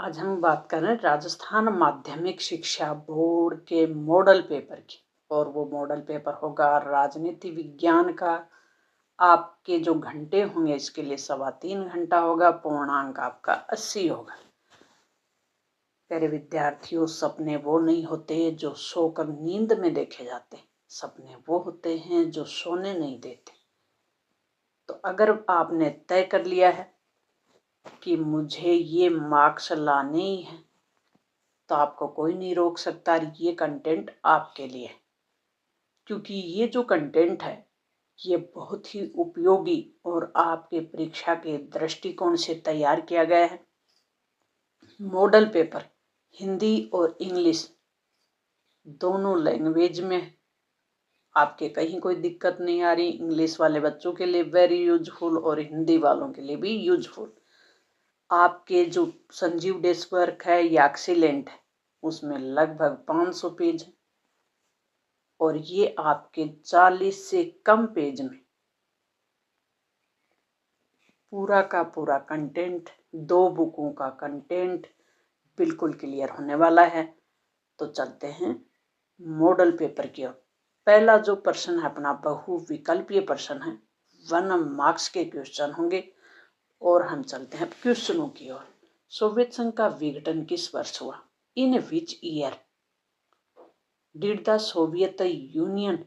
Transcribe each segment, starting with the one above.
आज हम बात कर रहे हैं राजस्थान माध्यमिक शिक्षा बोर्ड के मॉडल पेपर की। और वो मॉडल पेपर होगा राजनीति विज्ञान का। आपके जो घंटे होंगे इसके लिए 3.25 घंटा होगा। पूर्णांक आपका 80 होगा। प्यारे विद्यार्थियों, सपने वो नहीं होते जो सोकर नींद में देखे जाते, सपने वो होते हैं जो सोने नहीं देते। तो अगर आपने तय कर लिया है कि मुझे ये मार्क्स लाने ही हैं, तो आपको कोई नहीं रोक सकता। ये कंटेंट आपके लिए है, क्योंकि ये जो कंटेंट है ये बहुत ही उपयोगी और आपके परीक्षा के दृष्टिकोण से तैयार किया गया है। मॉडल पेपर हिंदी और इंग्लिश दोनों लैंग्वेज में है। आपके कहीं कोई दिक्कत नहीं आ रही। इंग्लिश वाले बच्चों के लिए वेरी यूजफुल और हिंदी वालों के लिए भी यूजफुल। आपके जो संजीव डेस्क वर्क है या एक्सीलेंट है, उसमें लगभग 500 पेज है और ये आपके 40 से कम पेज में पूरा का पूरा कंटेंट, 2 बुकों का कंटेंट बिल्कुल क्लियर होने वाला है। तो चलते हैं मॉडल पेपर की ओर। पहला जो प्रश्न है अपना बहुविकल्पीय प्रश्न है। 1 मार्क्स के क्वेश्चन होंगे और हम चलते हैं क्वेश्चनों की ओर। सोवियत संघ का विघटन किस वर्ष हुआ? In which year did the Soviet Union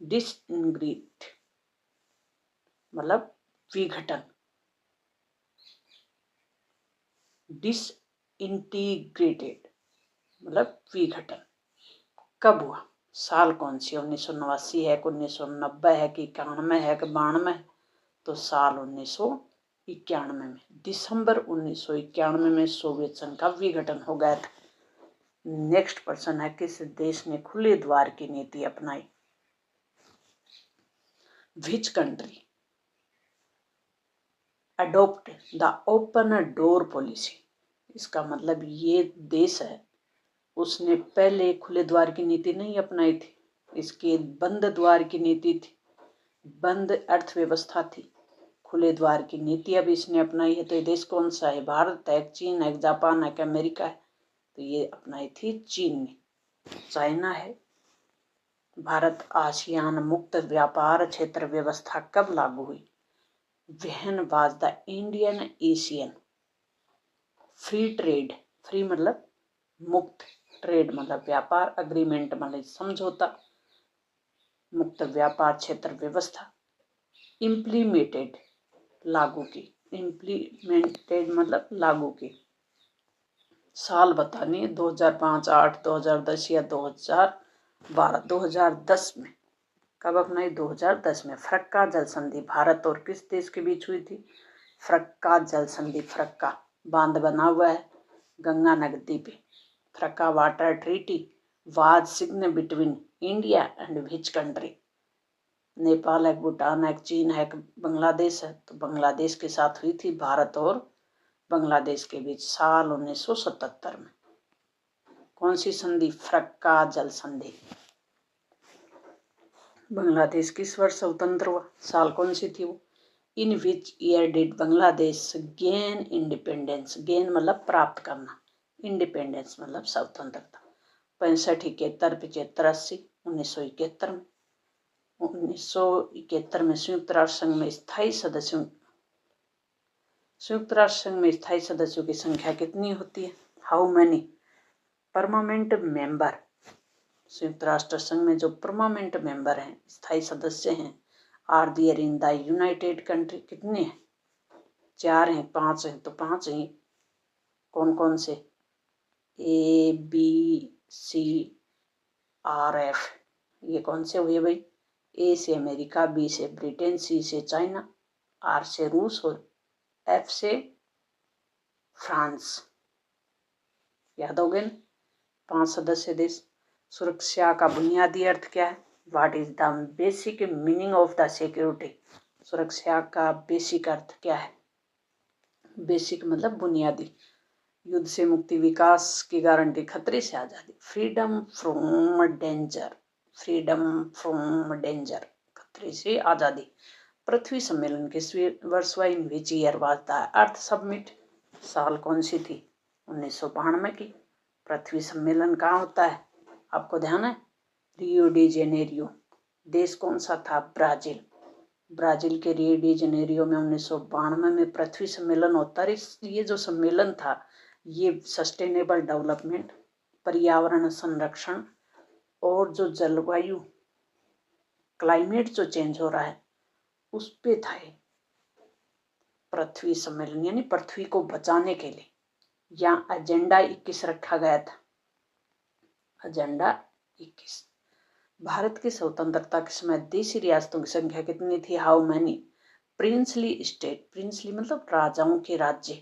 disintegrate, मतलब विघटन, डिसइंटीग्रेटेड मतलब विघटन कब हुआ? साल कौन सी? 1989 है, 1990 है कि 91 है कि 92 है? तो साल 1991 में, दिसंबर 1991 में सोवियत संघ का विघटन हो गया था। नेक्स्ट प्रश्न है, किस देश ने खुले द्वार की नीति अपनाई? Which country adopt the open door policy? इसका मतलब ये देश है उसने पहले खुले द्वार की नीति नहीं अपनाई थी, इसकी बंद द्वार की नीति थी, बंद अर्थव्यवस्था थी। खुले द्वार की नीति अब इसने अपनाई है। तो ये देश कौन सा है? भारत है, चीन है, जापान है, अमेरिका है? तो ये अपनाई थी चीन ने। चाइना है। भारत आसियान मुक्त व्यापार क्षेत्र व्यवस्था कब लागू हुई? When was the Indian Asian free trade, free मतलब मुक्त, ट्रेड मतलब व्यापार, अग्रीमेंट मतलब समझौता, मुक्त व्यापार क्षेत्र व्यवस्था इम्प्लीमेंटेड लागू की, इम्प्लीमेंटेड मतलब लागू की। साल बतानी है 2005, 8, 2010 या 2012। 2010 में कब अपनाई? 2010 में। फरक्का जल संधि भारत और किस देश के बीच हुई थी? फरक्का जल संधि, फरक्का बांध बना हुआ है गंगा नदी पे। Farakka water treaty was sign between India and which country? Nepal है, भूटान है, चीन है, बांग्लादेश है? तो बांग्लादेश के साथ हुई थी, भारत और बांग्लादेश के बीच, साल 1977 में। कौन सी संधि? फरक्का जल संधि। बांग्लादेश किस वर्ष स्वतंत्र हुआ? साल कौन सी थी वो? In which year did Bangladesh gain independence? Gain मतलब प्राप्त करना, इंडिपेंडेंस मतलब स्वतंत्रता। 65, 71, 75, 80? 1971 में। 1971 में संयुक्त राष्ट्र संघ में स्थायी सदस्यों की संख्या कितनी होती है? How many permanent member? संयुक्त राष्ट्र संघ में जो परमानेंट मेंबर हैं, स्थायी सदस्य हैं, are there in the united country, कितने हैं? 4 हैं, 5 हैं? तो 5 हैं। कौन कौन से? ए, बी, सी, आर, एफ। ये कौन से हुए भाई? ए से अमेरिका, बी से ब्रिटेन, सी से चाइना, आर से रूस और एफ से फ्रांस। याद हो गए ना? 5 सदस्य देश। सुरक्षा का बुनियादी अर्थ क्या है? What is the basic meaning of the security? सुरक्षा का बेसिक अर्थ क्या है? बेसिक मतलब बुनियादी। युद्ध से मुक्ति, विकास की गारंटी, खतरे से आजादी, freedom from danger, freedom from danger, खतरे से आजादी। पृथ्वी सम्मेलन किस वर्ष हुआ? In which year was the earth summit? साल कौन सी थी? 1992 की। पृथ्वी सम्मेलन कहाँ होता है, आपको ध्यान है? Rio de Janeiro. देश कौन सा था? ब्राजील। ब्राजील के रियो डी जेनेरियो में 1992 में पृथ्वी सम्मेलन होता है। ये जो सम्मेलन था ये सस्टेनेबल डेवलपमेंट, पर्यावरण संरक्षण और जो जलवायु क्लाइमेट जो चेंज हो रहा है उस पे था ये पृथ्वी सम्मेलन, यानी पृथ्वी को बचाने के लिए। यहाँ एजेंडा 21 रखा गया था। एजेंडा 21। भारत की स्वतंत्रता के समय देशी रियासतों की संख्या कितनी थी? How many? Princely state. Princely मतलब राजाओं के राज्य।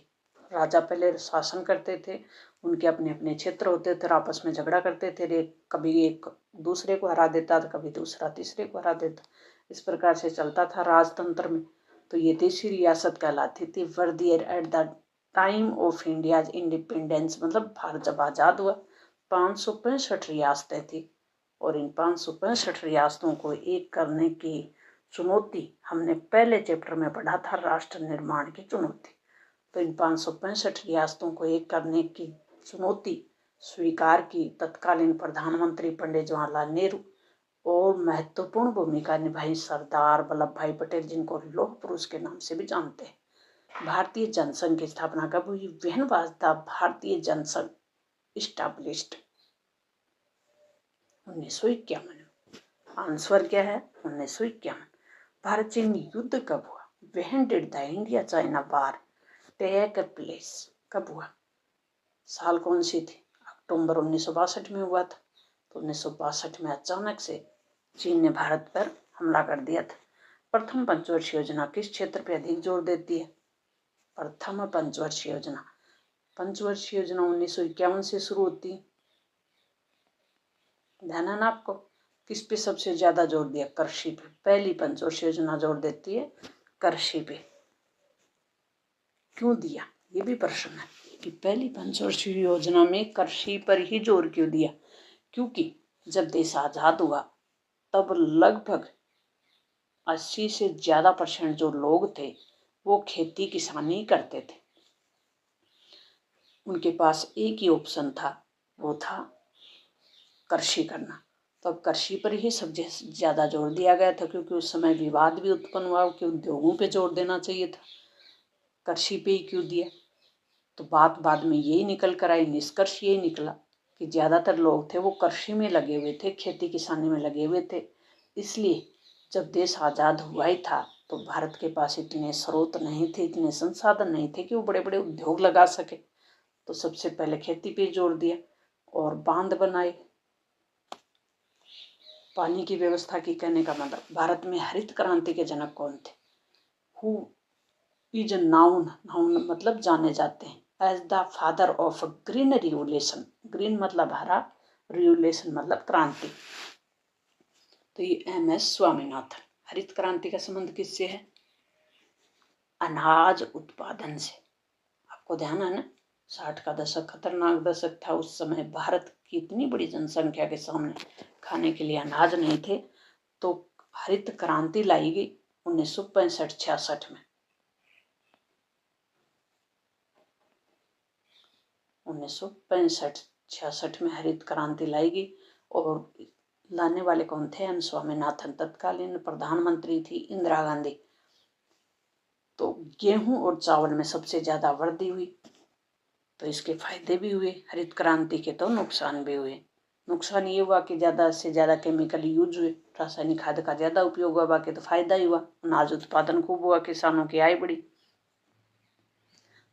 राजा पहले शासन करते थे, उनके अपने अपने क्षेत्र होते थे, आपस में झगड़ा करते थे, कभी एक दूसरे को हरा देता था, कभी दूसरा तीसरे को हरा देता। इस प्रकार से चलता था राजतंत्र में। तो ये देशी रियासत कहलाती थी। Were there at the time of India's independence, मतलब भारत जब आज़ाद हुआ 565 रियासतें थी और इन 565 रियासतों को एक करने की चुनौती हमने पहले चैप्टर में पढ़ा था, राष्ट्र निर्माण की चुनौती। तो इन 565 रियासतों को एक करने की चुनौती स्वीकार की तत्कालीन प्रधानमंत्री पंडित जवाहरलाल नेहरू और महत्वपूर्ण भूमिका निभाई सरदार वल्लभ भाई पटेल, जिनको लौह पुरुष के नाम से भी जानते हैं। भारतीय जनसंघ की स्थापना कब हुई? व्हेन वाज द भारतीय जनसंघ इस्टैब्लिश्ड? 1951। आंसर क्या है? 1951। भारत चीन युद्ध कब हुआ? When did the India China war take place? कब हुआ? साल कौन सी थी? अक्टूबर 1962 में हुआ था। तो 1962 में अचानक से चीन ने भारत पर हमला कर दिया था। प्रथम पंचवर्षीय योजना किस क्षेत्र पर अधिक जोर देती है? प्रथम पंचवर्षीय योजना। पंचवर्षीय योजना 1951 से शुरू होती है। ध्यान है ना आपको? किस पे सबसे ज्यादा जोर दिया? कृषि पे। पहली पंचवर्षीय योजना जोर देती है कृषि पे। क्यों दिया? ये भी प्रश्न है कि पहली पंचवर्षीय योजना में कृषि पर ही जोर क्यों दिया? क्योंकि जब देश आजाद हुआ तब लगभग 80 से ज्यादा % जो लोग थे वो खेती किसानी करते थे। उनके पास एक ही ऑप्शन था, वो था कृषि करना। तो अब कृषि पर ही सबसे ज्यादा जोर दिया गया था, क्योंकि उस समय विवाद भी उत्पन्न हुआ कि उद्योगों पे जोर देना चाहिए था, कृषि पे ही क्यों दिया? तो बात बाद में यही निकल कर आई, निष्कर्ष यही निकला कि ज्यादातर लोग थे वो कृषि में लगे हुए थे, खेती किसानी में लगे हुए थे। इसलिए जब देश आजाद हुआ ही था तो भारत के पास इतने स्रोत नहीं थे, इतने संसाधन नहीं थे कि वो बड़े बड़े उद्योग लगा सके। तो सबसे पहले खेती पे जोर दिया और बांध बनाए, पानी की व्यवस्था की। कहने का मतलब भारत में हरित क्रांति के जनक कौन थे? हु इज नाउन, नाउन मतलब जाने जाते हैं, as the father of green revolution. Green मतलब हरा, रिवोल्यूशन मतलब क्रांति। तो ये MS स्वामीनाथन। हरित क्रांति का संबंध किससे है? अनाज उत्पादन से। आपको ध्यान है ना, 60 का दशक खतरनाक दशक था। उस समय भारत की इतनी बड़ी जनसंख्या के सामने खाने के लिए अनाज नहीं थे, तो हरित क्रांति लाई गई 1965-66 में। 1965-66 में हरित क्रांति लाई गई और लाने वाले कौन थे? एम स्वामीनाथन। तत्कालीन प्रधानमंत्री थी इंदिरा गांधी। तो गेहूं और चावल में सबसे ज्यादा वृद्धि हुई। तो इसके फायदे भी हुए हरित क्रांति के, तो नुकसान भी हुए। नुकसान ये हुआ कि ज्यादा से ज्यादा केमिकल यूज हुए, रासायनिक खाद का ज्यादा उपयोग हुआ। बाकी तो फायदा ही हुआ, अनाज उत्पादन खूब हुआ, किसानों की आय बढ़ी।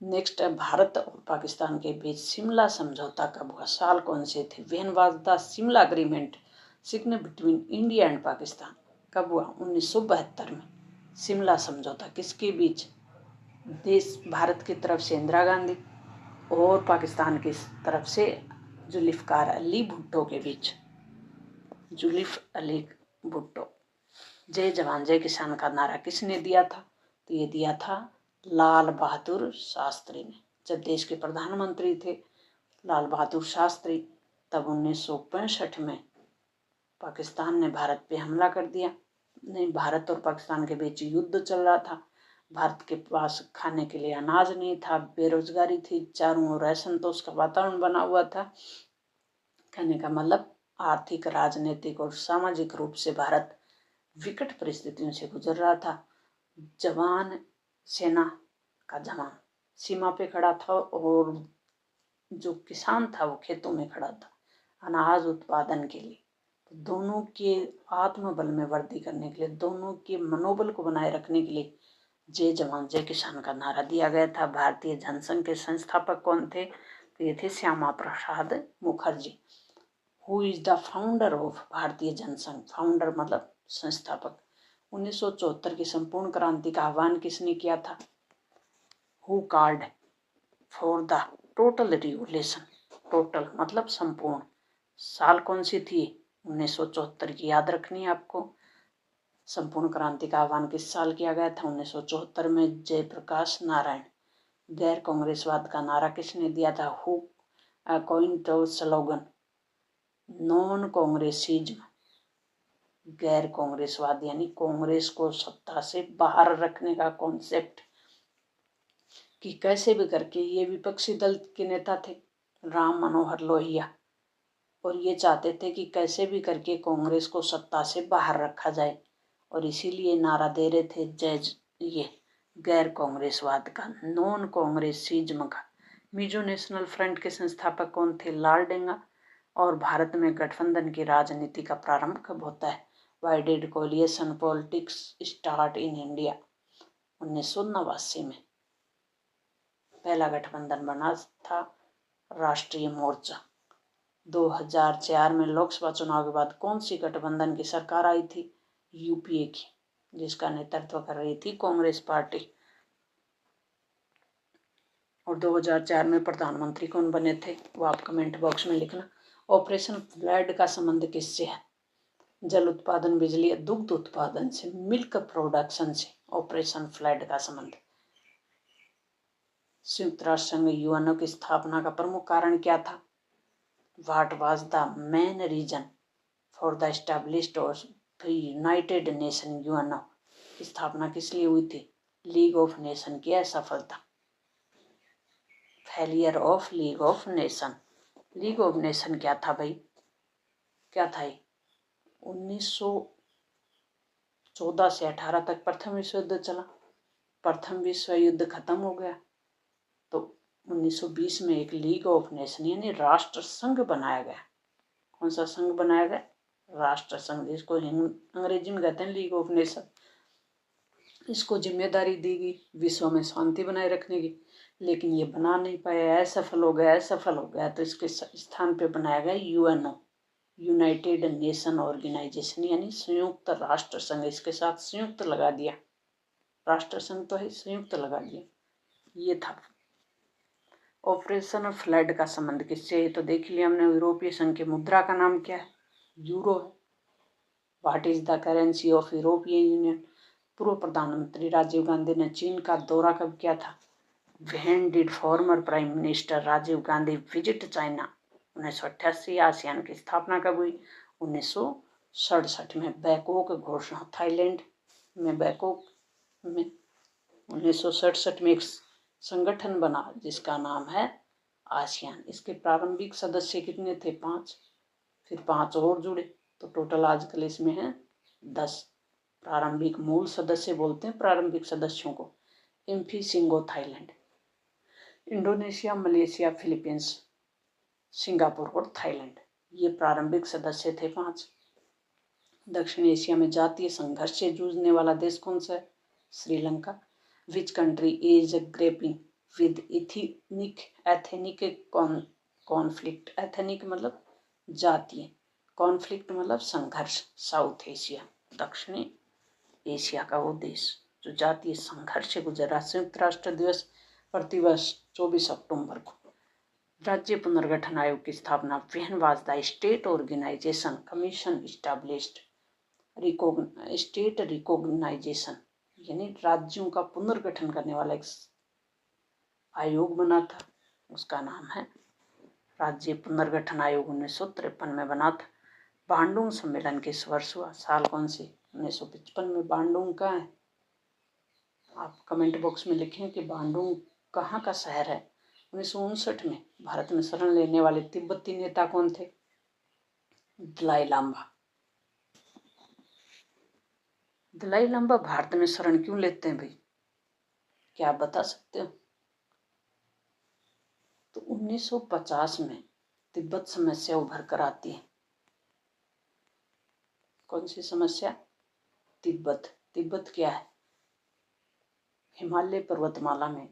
नेक्स्ट है भारत और पाकिस्तान के बीच शिमला समझौता कब हुआ? साल कौन से थे? When was the Shimla agreement sign between India and Pakistan? कब हुआ? 1972 में। शिमला समझौता किसके बीच? देश भारत की तरफ से इंदिरा गांधी और पाकिस्तान की तरफ से जुल्फिकार अली भुट्टो के बीच। जुल्फ अली भुट्टो। जय जवान जय किसान का नारा किसने दिया था? तो ये दिया था लाल बहादुर शास्त्री ने। जब देश के प्रधानमंत्री थे लाल बहादुर शास्त्री, तब 1965 में पाकिस्तान ने भारत पे हमला कर दिया। नहीं, भारत और पाकिस्तान के बीच युद्ध चल रहा था। भारत के पास खाने के लिए अनाज नहीं था, बेरोजगारी थी, चारों ओर असंतोष का वातावरण बना हुआ था। कहने का मतलब आर्थिक, राजनीतिक और सामाजिक रूप से भारत विकट परिस्थितियों से गुजर रहा था। जवान, सेना का जवान सीमा पे खड़ा था और जो किसान था वो खेतों में खड़ा था अनाज उत्पादन के लिए। तो दोनों के आत्मबल में वृद्धि करने के लिए, दोनों के मनोबल को बनाए रखने के लिए जय जवान जय किसान का नारा दिया गया था। भारतीय जनसंघ के संस्थापक कौन थे? तो ये थे Shyama Prasad Mukherjee. Who is the founder of Bharatiya Jan Sangh? Founder मतलब संस्थापक। 1974 की संपूर्ण क्रांति का आह्वान किसने किया था? Who called for the total revolution? Total मतलब संपूर्ण। साल कौन सी थी? 1974 की याद रखनी है आपको। संपूर्ण क्रांति का आह्वान किस साल किया गया था? 1974 में। जयप्रकाश नारायण। गैर कांग्रेसवाद का नारा किसने दिया था? Who coined the slogan non Congressism? गैर कांग्रेसवाद यानी कांग्रेस को सत्ता से बाहर रखने का कॉन्सेप्ट। कि कैसे भी करके, ये विपक्षी दल के नेता थे राम मनोहर लोहिया, और ये चाहते थे कि कैसे भी करके कांग्रेस को सत्ता से बाहर रखा जाए, और इसीलिए नारा दे रहे थे ये गैर कांग्रेसवाद का, नॉन कांग्रेसिज्म का। मिजो नेशनल फ्रंट के संस्थापक कौन थे? लालडेंगा। और भारत में गठबंधन की राजनीति का प्रारंभ कब होता है? Why did coalition politics start in India? 1989 में पहला गठबंधन बना था राष्ट्रीय मोर्चा। 2004 में लोकसभा चुनाव के बाद कौन सी गठबंधन की सरकार आई थी? यूपीए की, जिसका नेतृत्व कर रही थी कांग्रेस पार्टी। और 2004 में प्रधानमंत्री कौन बने थे? वो आप कमेंट बॉक्स में लिखना। ऑपरेशन फ्लड का संबंध किससे है? जल उत्पादन, बिजली या दुग्ध उत्पादन से, मिल्क प्रोडक्शन से ऑपरेशन फ्लड का संबंध। संयुक्त राष्ट्र संघ यूएनओ की स्थापना का प्रमुख कारण क्या था? What was the main reason for the established of the united nation? UNO की स्थापना किस लिए हुई थी? लीग ऑफ नेशन की असफलता, failure of league of nation. League of nation क्या था भाई? क्या था ये? 1914 से 18 तक प्रथम विश्व युद्ध चला। प्रथम विश्व युद्ध खत्म हो गया तो 1920 में एक लीग ऑफ नेशन यानी राष्ट्र संघ बनाया गया। कौन सा संघ बनाया गया? राष्ट्र संघ, जिसको अंग्रेजी में कहते हैं लीग ऑफ नेशन। इसको जिम्मेदारी दी गई विश्व में शांति बनाए रखने की, लेकिन ये बना नहीं पाया, असफल हो गया। तो इसके स्थान पे बनाया गया यूएनओ, यूनाइटेड नेशन ऑर्गेनाइजेशन, यानी संयुक्त राष्ट्र संघ। इसके साथ संयुक्त लगा दिया, राष्ट्र संघ तो है, संयुक्त लगा दिया। ये था। ऑपरेशन फ्लड का संबंध किससे? ये तो देख लिया हमने। यूरोपीय संघ की मुद्रा का नाम क्या है? यूरो है। What is the currency of European union? पूर्व प्रधानमंत्री राजीव गांधी ने चीन का दौरा कब किया था? When did former prime minister Rajiv Gandhi visit China? 1988। ASEAN की स्थापना कब हुई? 1967 में। बैकॉक घोषणा, थाईलैंड में बैकॉक में 1967 में एक संगठन बना जिसका नाम है आसियान। इसके प्रारंभिक सदस्य कितने थे? 5। फिर 5 और जुड़े, तो टोटल आजकल इसमें है 10। प्रारंभिक मूल सदस्य बोलते हैं प्रारंभिक सदस्यों को। इम्फीसिंगो Thailand, Indonesia, Malaysia, Philippines, Singapore और थाईलैंड, ये प्रारंभिक सदस्य थे 5। दक्षिण एशिया में जातीय संघर्ष से जूझने वाला देश कौन सा है? Sri Lanka. Which country is grappling with ethnic conflict? Ethnic मतलब जातीय, कॉन्फ्लिक्ट मतलब संघर्ष। साउथ एशिया, दक्षिणी एशिया का वो देश जो जातीय संघर्ष से गुजर रहा। संयुक्त राष्ट्र दिवस प्रतिवर्ष 24 अक्टूबर को। राज्य पुनर्गठन आयोग की स्थापना। When was the state organisation commission established? State recognisation यानी राज्यों का पुनर्गठन करने वाला एक आयोग बना था, उसका नाम है राज्य पुनर्गठन आयोग। 1953 में बना था। बांडुंग सम्मेलन किस वर्ष हुआ? साल कौन सी? 1955 में। बांडुंग का है आप कमेंट बॉक्स में लिखें कि बांडुंग कहाँ का शहर है। 1959 में भारत में शरण लेने वाले तिब्बती नेता कौन थे? दलाई लामा। दलाई लामा भारत में शरण क्यों लेते हैं भाई, क्या आप बता सकते हो? तो 1950 में तिब्बत समस्या उभर कर आती है। कौन सी समस्या? तिब्बत। तिब्बत क्या है? हिमालय पर्वतमाला में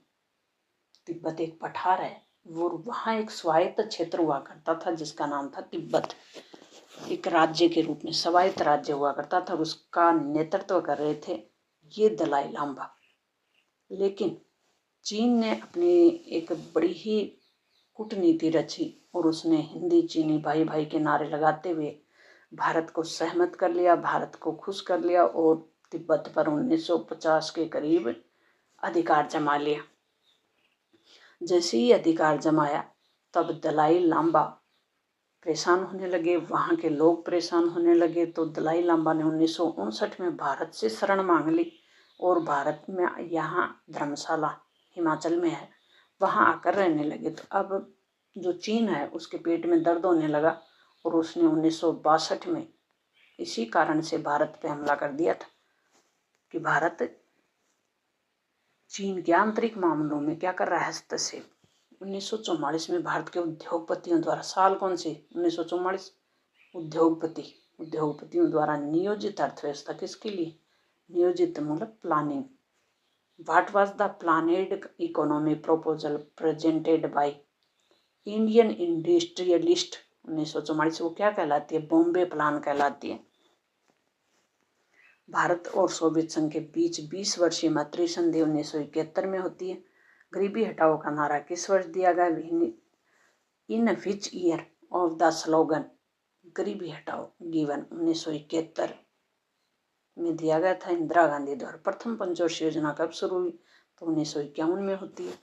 तिब्बत एक पठार है। वो वहाँ एक स्वायत्त क्षेत्र हुआ करता था जिसका नाम था तिब्बत। एक राज्य के रूप में स्वायत्त राज्य हुआ करता था, उसका नेतृत्व कर रहे थे ये दलाई लामा। लेकिन चीन ने अपनी एक बड़ी ही कूटनीति रची और उसने हिंदी चीनी भाई भाई के नारे लगाते हुए भारत को सहमत कर लिया, भारत को खुश कर लिया और तिब्बत पर 1950 के करीब अधिकार जमा लिया। जैसे ही अधिकार जमाया तब दलाई लामा परेशान होने लगे, वहाँ के लोग परेशान होने लगे। तो दलाई लामा ने 1959 में भारत से शरण मांग ली और भारत में यहाँ धर्मशाला हिमाचल में है, वहाँ आकर रहने लगे। तो अब जो चीन है उसके पेट में दर्द होने लगा और उसने 1962 में इसी कारण से भारत पे हमला कर दिया था कि भारत चीन के आंतरिक मामलों में क्या कर रहा है, हस्तक्षेप। 1944 में भारत के उद्योगपतियों द्वारा, साल कौन सी? 1944। उद्योगपतियों द्वारा नियोजित अर्थव्यवस्था, किसके लिए नियोजित? मतलब planning. What was the planned economy proposal presented by Indian industrialist 1944। वो क्या कहलाती है? बॉम्बे प्लान कहलाती है। भारत और सोवियत संघ के बीच 20 वर्षीय मैत्री संधि 1971 में होती है। गरीबी हटाओ का नारा किस वर्ष दिया गया? In which year of the slogan Garibi Hatao given 1971 में दिया गया था इंदिरा गांधी द्वारा। प्रथम पंचवर्षीय योजना कब शुरू हुई? तो 1951 में होती है।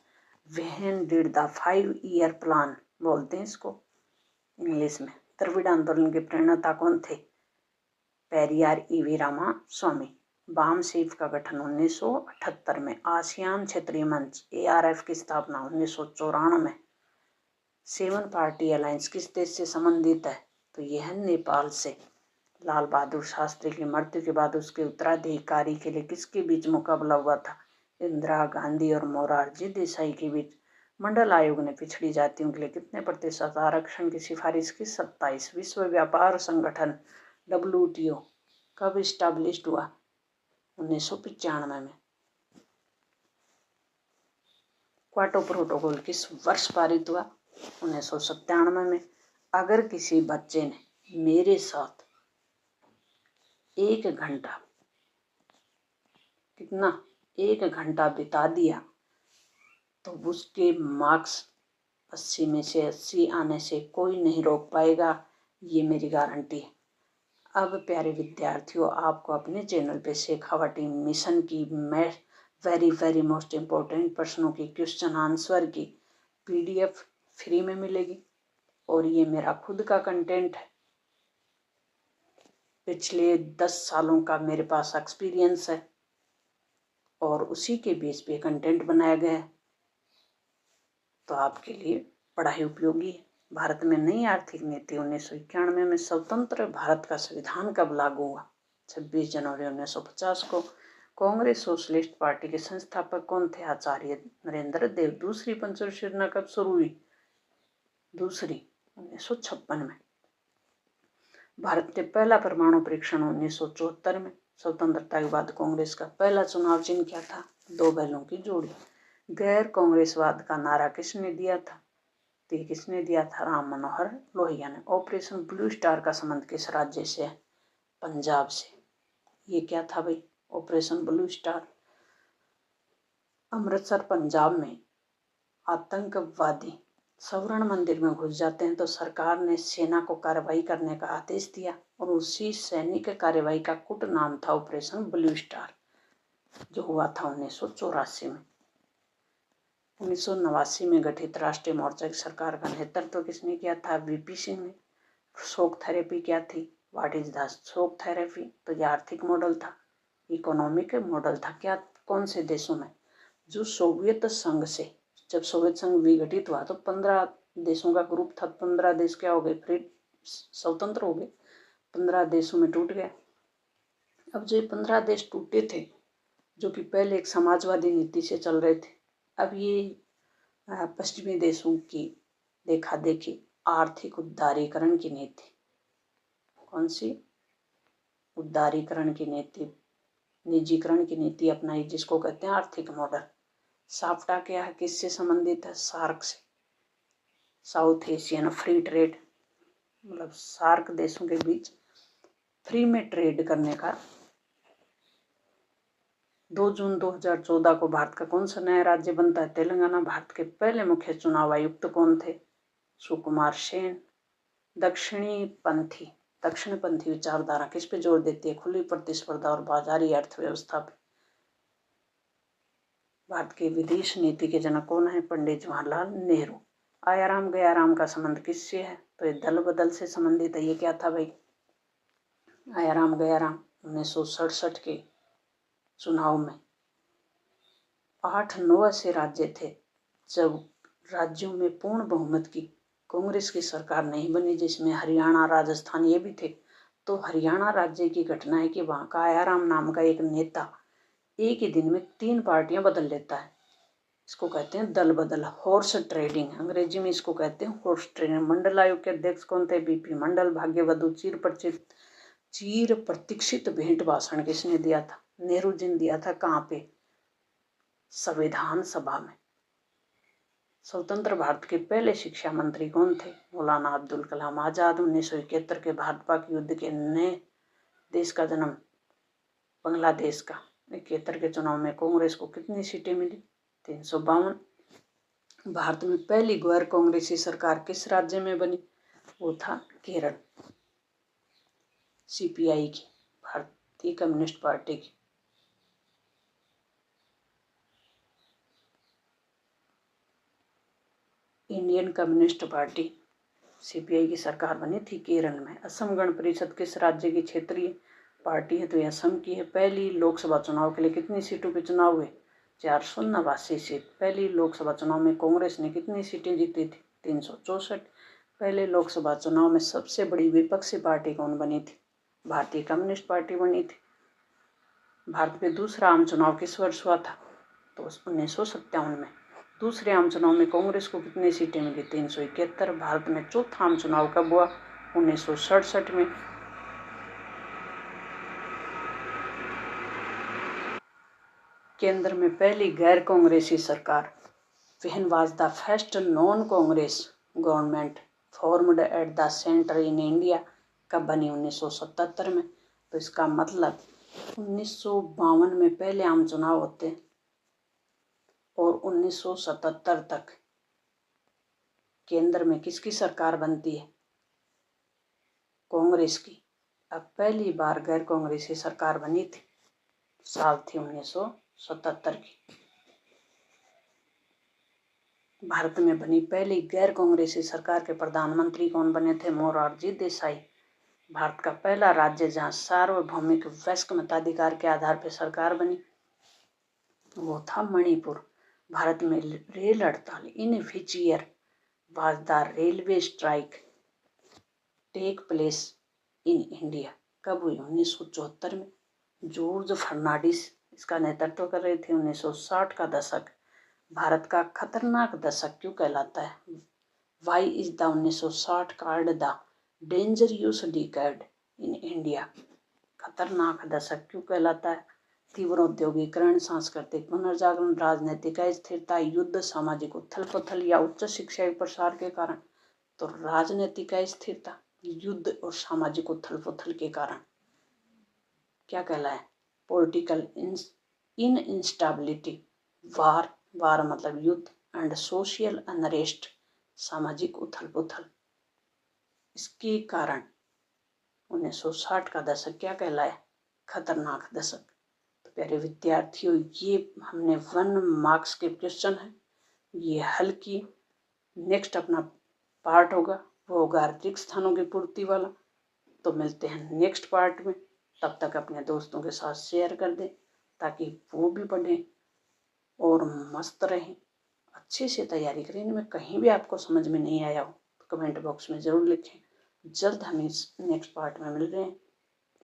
When did the 5 year plan बोलते हैं इसको इंग्लिश में। द्रविड़ आंदोलन के प्रणेता कौन थे? पेरियार ईवी रामा स्वामी। बाम सेफ का गठन 1978 में। आसियान क्षेत्रीय मंच ARF की स्थापना 1994 में। 7 पार्टी अलायंस किस देश से संबंधित है? तो यह है नेपाल से। लाल बहादुर शास्त्री की मृत्यु के बाद उसके उत्तराधिकारी के लिए किसके बीच मुकाबला हुआ था? इंदिरा गांधी और मोरारजी देसाई के बीच। मंडल आयोग ने पिछड़ी जातियों के लिए कितने प्रतिशत आरक्षण की सिफारिश की? 27। विश्व व्यापार संगठन WTO कब स्टैब्लिश्ड हुआ? 1995 में। क्योटो प्रोटोकॉल किस वर्ष पारित हुआ? 1997 में। अगर किसी बच्चे ने मेरे साथ 1 घंटा, कितना? 1 घंटा बिता दिया तो उसके मार्क्स 80 में से 80 आने से कोई नहीं रोक पाएगा, ये मेरी गारंटी है। अब प्यारे विद्यार्थियों, आपको अपने चैनल पे शेखावटी मिशन की वेरी मोस्ट इम्पोर्टेंट प्रश्नों की क्वेश्चन आंसर की PDF फ्री में मिलेगी और ये मेरा खुद का कंटेंट है। पिछले 10 सालों का मेरे पास एक्सपीरियंस है और उसी के बेस पे कंटेंट बनाया गया है, तो आपके लिए बड़ा ही उपयोगी है। भारत में नई आर्थिक नीति 1991 में। स्वतंत्र भारत का संविधान कब लागू हुआ? 26 जनवरी 1950 को। कांग्रेस सोशलिस्ट पार्टी के संस्थापक कौन थे? आचार्य नरेंद्र देव। दूसरी पंचवर्षीय योजना कब शुरू हुई? दूसरी 1956 में। भारत ने पहला परमाणु परीक्षण 1974 में। स्वतंत्रता के बाद कांग्रेस का पहला चुनाव चिन्ह क्या था? 2 बैलों की जोड़ी। गैर कांग्रेसवाद का नारा किसने दिया था? तो ये किसने दिया था? राम मनोहर लोहिया ने। ऑपरेशन ब्लू स्टार का संबंध किस राज्य से है? पंजाब से। ये क्या था भाई operation blue star? Amritsar Punjab में आतंकवादी स्वर्ण मंदिर में घुस जाते हैं तो सरकार ने सेना को कार्रवाई करने का आदेश दिया और उसी सैनिक कार्रवाई का कुट नाम था ऑपरेशन ब्लू स्टार, जो हुआ था 1984 में। 1989 में गठित राष्ट्रीय मोर्चा की सरकार का नेतृत्व किसने किया था? VP सिंह ने। शॉक थेरेपी क्या थी? What is the shock therapy? तो यह आर्थिक मॉडल था, इकोनॉमिक मॉडल था। क्या कौन से देशों में? जो सोवियत संघ से, जब सोवियत संघ विघटित हुआ तो 15 देशों का ग्रुप था। 15 देश क्या हो गए? फिर स्वतंत्र हो गए। 15 देशों में टूट गया। अब जो 15 देश टूटे थे, जो कि पहले एक समाजवादी नीति से चल रहे थे, अब ये पश्चिमी देशों की देखा देखी आर्थिक उदारीकरण की नीति, कौन सी? उदारीकरण की नीति, निजीकरण की नीति अपनाई, जिसको कहते हैं आर्थिक मॉडल। साफ्टा क्या है? किससे संबंधित है? सार्क से, साउथ एशियन फ्री ट्रेड, मतलब सार्क देशों के बीच फ्री में ट्रेड करने का। 2 जून 2014 को भारत का कौन सा नया राज्य बनता है? तेलंगाना। भारत के पहले मुख्य चुनाव आयुक्त कौन थे? सुकुमार सेन। दक्षिणपंथी विचारधारा किस पे जोर देती है? खुली प्रतिस्पर्धा और बाजारी अर्थव्यवस्था पे। भारत की विदेश नीति के जनक कौन है? पंडित जवाहरलाल नेहरू। आयाराम गयाराम का संबंध किससे है? तो ये दल बदल से संबंधित है। ये क्या था भाई? आयाराम गयाराम 1967 के चुनाव में 8-9 ऐसे राज्य थे जब राज्यों में पूर्ण बहुमत की कांग्रेस की सरकार नहीं बनी, जिसमें हरियाणा, राजस्थान ये भी थे। तो हरियाणा राज्य की घटना है कि वहाँ का आयाराम नाम का एक नेता एक ही दिन में 3 पार्टियां बदल लेता है। इसको कहते हैं दल बदल, हॉर्स ट्रेडिंग, अंग्रेजी में इसको कहते हैं हॉर्स ट्रेडिंग। मंडल आयोग के अध्यक्ष कौन थे? बीपी मंडल। भाग्यवधु चिर प्रतीक्षित भेंट भाषण किसने दिया था? नेहरू जी ने दिया था। कहाँ पे? संविधान सभा में। स्वतंत्र भारत के पहले शिक्षा मंत्री कौन थे? मौलाना अब्दुल कलाम आजाद। 1971 के भारत पाक युद्ध के नए देश का जन्म बांग्लादेश का। 71 के चुनाव में कांग्रेस को कितनी सीटें मिली? 352। भारत में पहली गैर कांग्रेसी सरकार किस राज्य में बनी? वो था केरल। सीपीआई की, भारतीय कम्युनिस्ट पार्टी की। इंडियन कम्युनिस्ट पार्टी सीपीआई की सरकार बनी थी केरल में। असम गण परिषद किस राज्य की क्षेत्रीय पार्टी है? तो यह असम की है। पहली लोकसभा चुनाव के लिए कितनी सीटों पे चुनाव हुए? 489 सीट। पहली लोकसभा चुनाव में कांग्रेस ने कितनी सीटें जीती थी? 364। पहले लोकसभा चुनाव में सबसे बड़ी विपक्षी पार्टी कौन बनी थी? भारतीय कम्युनिस्ट पार्टी बनी थी। भारत में दूसरा आम चुनाव किस वर्ष हुआ था? तो 1957 में। दूसरे आम चुनाव में कांग्रेस को कितनी सीटें मिली? 371। भारत में चौथा आम चुनाव कब हुआ? 1967 में। केंद्र में पहली गैर कांग्रेसी सरकार, when was the first non Congress government formed at the centre in India, कब बनी? 1977 में। तो इसका मतलब 1952 में पहले आम चुनाव होते और 1977 तक केंद्र में किसकी सरकार बनती है? कांग्रेस की। अब पहली बार गैर कांग्रेसी सरकार बनी थी, साल थी 1977 की। भारत में बनी पहली गैर कांग्रेसी सरकार के प्रधानमंत्री कौन बने थे? मोरारजी देसाई। भारत का पहला राज्य जहां सार्वभौमिक वयस्क मताधिकार के आधार पर सरकार बनी वो था मणिपुर। भारत में रेल हड़ताल, in which year was the railway strike take place in India, कब हुई? 1974 में। जॉर्ज फर्नांडिस इसका नेतृत्व कर रहे थे। 1960 का दशक भारत का खतरनाक दशक क्यों कहलाता है? Why is the 1960 called the dangerous decade in India? खतरनाक दशक क्यों कहलाता है? तीव्र औद्योगिकरण, सांस्कृतिक पुनर्जागरण, राजनीतिक अस्थिरता, युद्ध, सामाजिक उथल पुथल या उच्च शिक्षा के प्रसार के कारण? तो राजनीतिक अस्थिरता, युद्ध और सामाजिक उथल पुथल के कारण क्या कहलाए? पॉलिटिकल इन इंस्टेबिलिटी, वार मतलब युद्ध, एंड सोशल अनरेस्ट, सामाजिक उथल पुथल, इसके कारण 1960 का दशक क्या कहलाए? खतरनाक दशक। तो प्यारे विद्यार्थियों, ये हमने 1 मार्क्स के क्वेश्चन है ये हल किए। नेक्स्ट अपना पार्ट होगा वो होगा रिक्त स्थानों की पूर्ति वाला। तो मिलते हैं नेक्स्ट पार्ट में, तब तक अपने दोस्तों के साथ शेयर कर दें। ताकि वो भी पढ़ें और मस्त रहें। अच्छे से तैयारी करें। इनमें कहीं भी आपको समझ में नहीं आया हो तो कमेंट बॉक्स में ज़रूर लिखें। जल्द हम इस नेक्स्ट पार्ट में मिल रहे हैं।